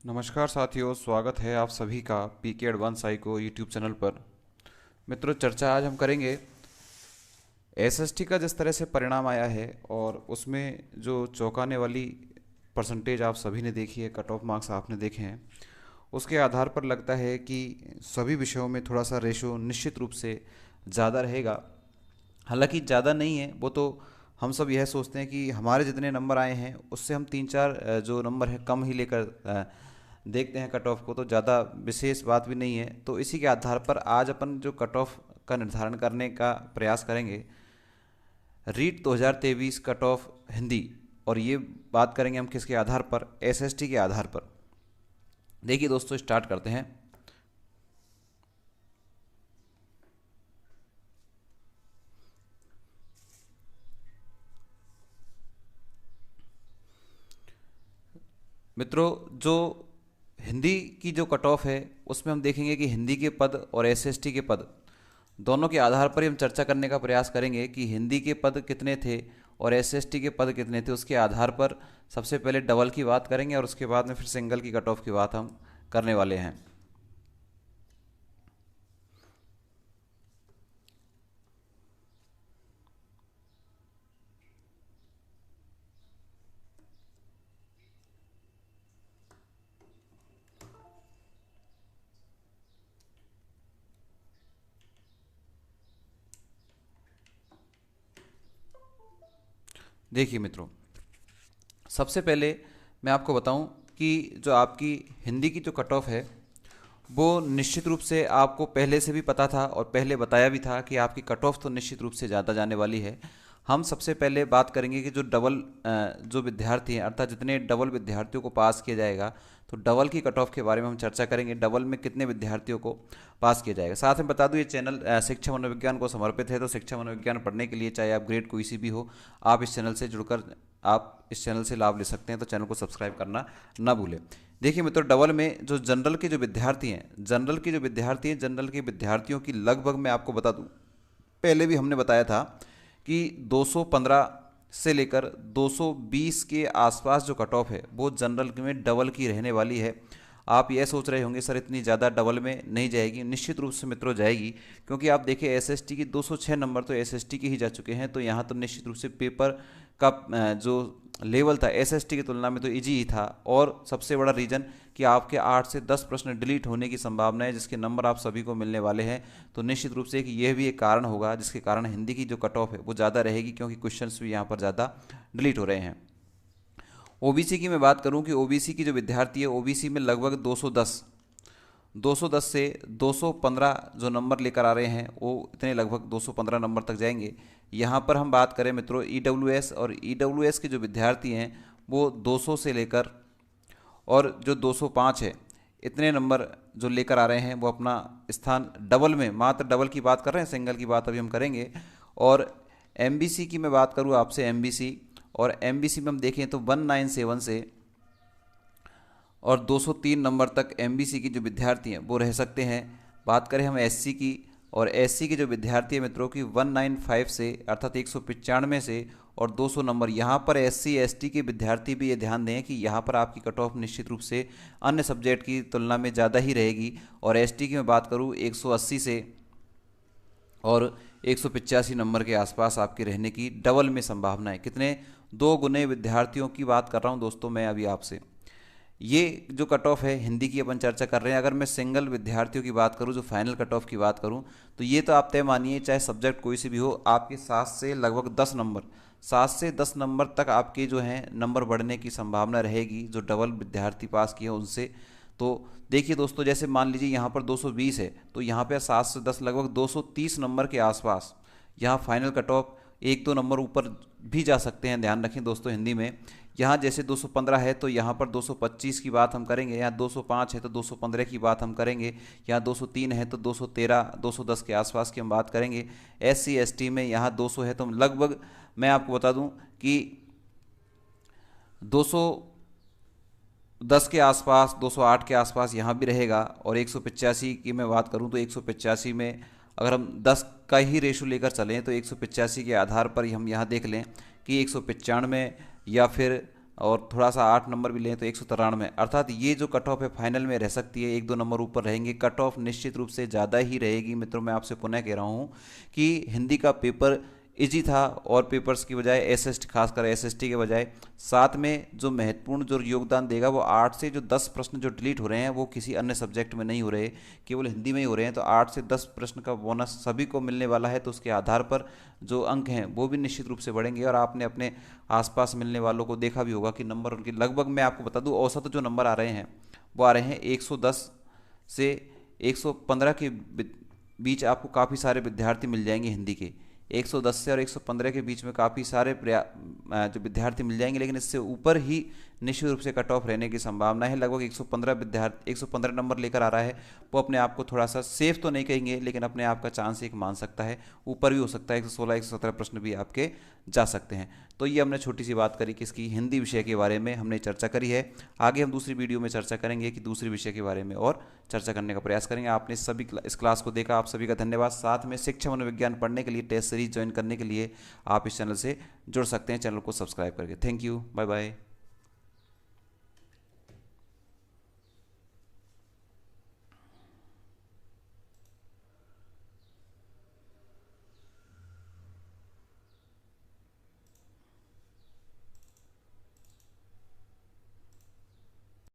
नमस्कार साथियों, स्वागत है आप सभी का पीके एडवांस साइको यूट्यूब चैनल पर। मित्रों, चर्चा आज हम करेंगे एसएसटी का जिस तरह से परिणाम आया है और उसमें जो चौंकाने वाली परसेंटेज आप सभी ने देखी है, कट ऑफ मार्क्स आपने देखे हैं, उसके आधार पर लगता है कि सभी विषयों में थोड़ा सा रेशो निश्चित रूप से ज़्यादा रहेगा। हालांकि ज़्यादा नहीं है, वो तो हम सब यह सोचते हैं कि हमारे जितने नंबर आए हैं उससे हम तीन चार जो नंबर है कम ही लेकर देखते हैं कट ऑफ को, तो ज़्यादा विशेष बात भी नहीं है। तो इसी के आधार पर आज अपन जो कट ऑफ का निर्धारण करने का प्रयास करेंगे, रीट 2023 कट ऑफ हिंदी। और ये बात करेंगे हम किसके आधार पर? एसएसटी के आधार पर। देखिए दोस्तों, स्टार्ट करते हैं। मित्रों, जो हिंदी की जो कट ऑफ है उसमें हम देखेंगे कि हिंदी के पद और एसएसटी के पद दोनों के आधार पर ही हम चर्चा करने का प्रयास करेंगे कि हिंदी के पद कितने थे और एसएसटी के पद कितने थे। उसके आधार पर सबसे पहले डबल की बात करेंगे और उसके बाद में फिर सिंगल की कट ऑफ की बात हम करने वाले हैं। देखिए मित्रों, सबसे पहले मैं आपको बताऊं कि जो आपकी हिंदी की जो कट ऑफ है वो निश्चित रूप से आपको पहले से भी पता था और पहले बताया भी था कि आपकी कट ऑफ तो निश्चित रूप से ज़्यादा जाने वाली है। हम सबसे पहले बात करेंगे कि जो डबल जो विद्यार्थी हैं, अर्थात जितने डबल विद्यार्थियों को पास किया जाएगा, तो डबल की कट ऑफ के बारे में हम चर्चा करेंगे। डबल में कितने विद्यार्थियों को पास किया जाएगा। साथ में बता दूं, ये चैनल शिक्षा मनोविज्ञान को समर्पित है, तो शिक्षा मनोविज्ञान पढ़ने के लिए चाहे आप ग्रेड कोई सी भी हो, आप इस चैनल से जुड़कर आप इस चैनल से लाभ ले सकते हैं। तो चैनल को सब्सक्राइब करना ना भूलें। देखिए मित्रों, डबल में जो जनरल के जो विद्यार्थी हैं, जनरल के विद्यार्थियों की लगभग मैं आपको बता दूं, पहले भी हमने बताया था कि 215 से लेकर 220 के आसपास जो कट ऑफ है वो जनरल में डबल की रहने वाली है। आप ये सोच रहे होंगे सर इतनी ज़्यादा डबल में नहीं जाएगी। निश्चित रूप से मित्रों जाएगी, क्योंकि आप देखिए एसएसटी की 206 नंबर तो एसएसटी के ही जा चुके हैं। तो यहाँ तो निश्चित रूप से पेपर का जो लेवल था एसएसटी की तुलना में तो इजी ही था। और सबसे बड़ा रीज़न कि आपके 8 से 10 प्रश्न डिलीट होने की संभावना है, जिसके नंबर आप सभी को मिलने वाले हैं। तो निश्चित रूप से कि यह भी एक कारण होगा जिसके कारण हिंदी की जो कट ऑफ है वो ज़्यादा रहेगी, क्योंकि क्वेश्चंस भी यहाँ पर ज़्यादा डिलीट हो रहे हैं। ओबीसी की मैं बात करूं कि ओबीसी की जो विद्यार्थी है, ओबीसी में लगभग 210 से 215 जो नंबर लेकर आ रहे हैं वो इतने लगभग 215 नंबर तक जाएंगे। यहाँ पर हम बात करें मित्रों ईडब्ल्यूएस, और ईडब्ल्यूएस के जो विद्यार्थी हैं वो 200 से लेकर और जो 205 है, इतने नंबर जो लेकर आ रहे हैं वो अपना स्थान डबल में, मात्र डबल की बात कर रहे हैं, सिंगल की बात अभी हम करेंगे। और एमबीसी की मैं बात करूँ आपसे, एमबीसी, और एमबीसी में हम देखें तो 197 से और 203 नंबर तक एमबीसी की जो विद्यार्थी हैं वो रह सकते हैं। बात करें हम एससी की, और एससी के जो विद्यार्थी हैं मित्रों की 195 से अर्थात 195 से और 200 नंबर। यहाँ पर एससी एसटी के विद्यार्थी भी ये ध्यान दें कि यहाँ पर आपकी कट ऑफ निश्चित रूप से अन्य सब्जेक्ट की तुलना में ज़्यादा ही रहेगी। और एसटी की मैं बात करूँ 180 से और 185 नंबर के आसपास आपके रहने की डबल में संभावना है। कितने? 2 गुने विद्यार्थियों की बात कर रहा हूँ दोस्तों मैं अभी आपसे। ये जो कट ऑफ है हिंदी की अपन चर्चा कर रहे हैं। अगर मैं सिंगल विद्यार्थियों की बात करूं, जो फाइनल कट ऑफ की बात करूं, तो ये तो आप तय मानिए चाहे सब्जेक्ट कोई सी भी हो, आपके 7 से 10 नंबर तक आपके जो हैं नंबर बढ़ने की संभावना रहेगी, जो डबल विद्यार्थी पास किए उनसे। तो देखिए दोस्तों, जैसे मान लीजिए यहाँ पर 220 है, तो यहाँ पर 7 से 10 लगभग 230 नंबर के आसपास यहाँ फाइनल कट ऑफ 1-2 नंबर ऊपर भी जा सकते हैं। ध्यान रखें दोस्तों, हिंदी में यहाँ जैसे 215 है तो यहाँ पर 225 की बात हम करेंगे, यहाँ 205 है तो 215 की बात हम करेंगे, यहाँ 203 है तो 213 210 के आसपास की हम बात करेंगे। एससी एसटी में यहाँ 200 है तो लगभग मैं आपको बता दूं कि 210 के आसपास, 208 के आसपास यहाँ भी रहेगा। और 185 की मैं बात करूँ तो 185 में अगर हम 10 का ही रेशो लेकर चलें तो 185 के आधार पर हम यहाँ देख लें कि 195 या फिर और थोड़ा सा 8 नंबर भी लें तो 193, अर्थात ये जो कट ऑफ है फाइनल में रह सकती है, 1-2 नंबर ऊपर रहेंगे। कट ऑफ निश्चित रूप से ज़्यादा ही रहेगी मित्रों। मैं आपसे पुनः कह रहा हूँ कि हिंदी का पेपर इजी था और पेपर्स की बजाय एसएसटी, खासकर एसएसटी के बजाय। साथ में जो महत्वपूर्ण जो योगदान देगा वो 8 से जो 10 प्रश्न जो डिलीट हो रहे हैं वो किसी अन्य सब्जेक्ट में नहीं हो रहे, केवल हिंदी में ही हो रहे हैं। तो 8 से 10 प्रश्न का बोनस सभी को मिलने वाला है, तो उसके आधार पर जो अंक हैं वो भी निश्चित रूप से बढ़ेंगे। और आपने अपने आसपास मिलने वालों को देखा भी होगा कि नंबर उनके लगभग, मैं आपको बता दूं, औसत जो नंबर आ रहे हैं वो आ रहे हैं 110 से 115 के बीच। आपको काफ़ी सारे विद्यार्थी मिल जाएंगे हिंदी के, 110 से और 115 के बीच में काफ़ी सारे जो विद्यार्थी मिल जाएंगे। लेकिन इससे ऊपर ही निश्चित रूप से कट ऑफ रहने की संभावना है। लगभग 115 विद्यार्थी 115 नंबर लेकर आ रहा है, वो अपने आप को थोड़ा सा सेफ तो नहीं कहेंगे, लेकिन अपने आप का चांस एक मान सकता है। ऊपर भी हो सकता है, 116 117 प्रश्न भी आपके जा सकते हैं। तो ये हमने छोटी सी बात करी किसकी, हिंदी विषय के बारे में हमने चर्चा करी है। आगे हम दूसरी वीडियो में चर्चा करेंगे कि दूसरे विषय के बारे में और चर्चा करने का प्रयास करेंगे। आपने सभी इस क्लास को देखा, आप सभी का धन्यवाद। साथ में शिक्षा मनोविज्ञान पढ़ने के लिए टेस्ट सीरीज ज्वाइन करने के लिए आप इस चैनल से जुड़ सकते हैं, चैनल को सब्सक्राइब करके। Thank you, bye bye.